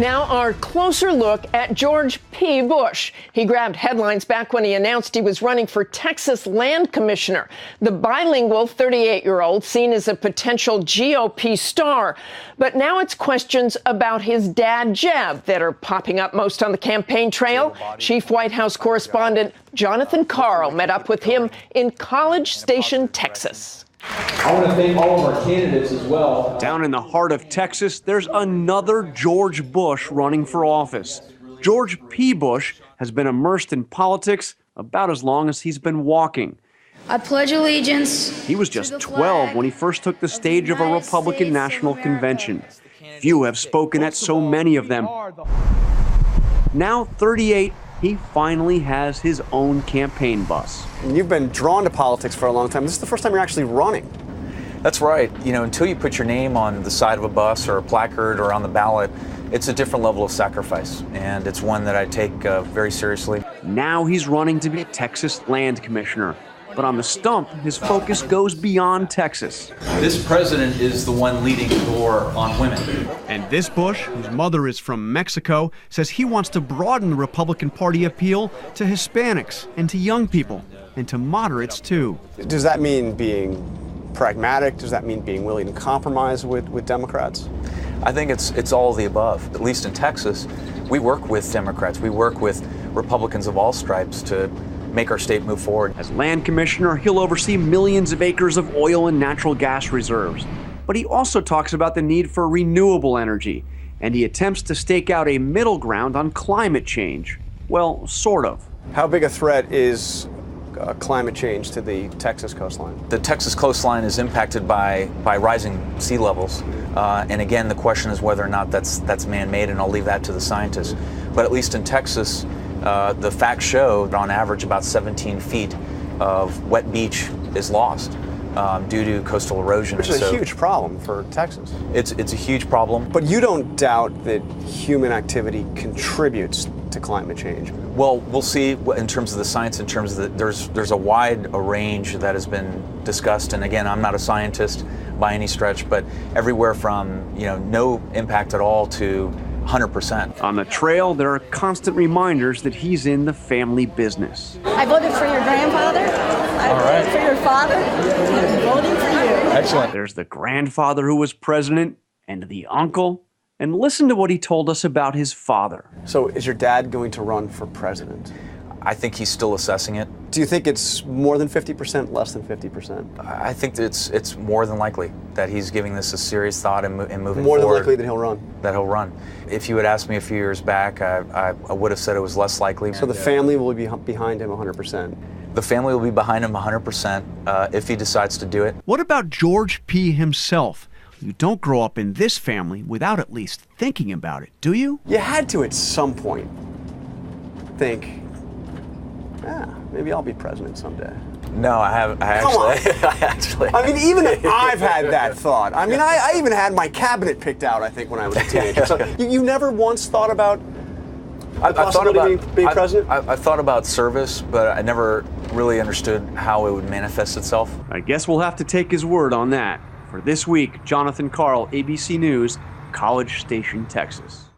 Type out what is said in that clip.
Now our closer look at George P. Bush. He grabbed headlines back when he announced he was running for Texas Land Commissioner. The bilingual 38-year-old seen as a potential GOP star. But now it's questions about his dad, Jeb, that are popping up most on the campaign trail. Chief White House correspondent Jonathan Karl met up with him in College Station, Texas. I want to thank all of our candidates as well. Down in the heart of Texas, there's another George Bush running for office. George P. Bush has been immersed in politics about as long as he's been walking. I pledge allegiance. He was just 12 when he first took the stage of a Republican National Convention. Few have spoken at so many of them. Now 38, he finally has his own campaign bus. You've been drawn to politics for a long time. This is the first time you're actually running. That's right. You know, until you put your name on the side of a bus or a placard or on the ballot, it's a different level of sacrifice, and it's one that I take very seriously. Now he's running to be Texas Land Commissioner. But on the stump, his focus goes beyond Texas. This president is the one leading the door on women. And this Bush, whose mother is from Mexico, says he wants to broaden the Republican Party appeal to Hispanics and to young people, and to moderates too. Does that mean being pragmatic? Does that mean being willing to compromise with Democrats? I think it's all of the above. At least in Texas, we work with Democrats. We work with Republicans of all stripes to make our state move forward. As land commissioner, he'll oversee millions of acres of oil and natural gas reserves. But he also talks about the need for renewable energy, and he attempts to stake out a middle ground on climate change. Well, sort of. How big a threat is climate change to the Texas coastline? The Texas coastline is impacted by rising sea levels. And again, the question is whether or not that's man-made, and I'll leave that to the scientists. But at least in Texas, the facts show that on average about 17 feet of wet beach is lost due to coastal erosion. Which is a huge problem for Texas. It's a huge problem. But you don't doubt that human activity contributes to climate change? Well, we'll see in terms of the science, in terms of there's a wide range that has been discussed. And again, I'm not a scientist by any stretch, but everywhere from no impact at all to 100%. On the trail, there are constant reminders that he's in the family business. I voted for your grandfather. I voted for your father. I'm voting for you. Excellent. There's the grandfather who was president and the uncle. And listen to what he told us about his father. So is your dad going to run for president? I think he's still assessing it. Do you think it's more than 50%, less than 50%? I think that it's more than likely that he's giving this a serious thought and moving forward. More than likely that he'll run? That he'll run. If you had asked me a few years back, I would have said it was less likely. So the family will be behind him 100%? The family will be behind him 100% if he decides to do it. What about George P. himself? You don't grow up in this family without at least thinking about it, do you? You had to at some point think, maybe I'll be president someday. No, I haven't. I mean, even I've had that thought. I mean, I even had my cabinet picked out, I think, when I was a teenager. So you never once thought about the possibility of being president? I thought about service, but I never really understood how it would manifest itself. I guess we'll have to take his word on that. For this week, Jonathan Karl, ABC News, College Station, Texas.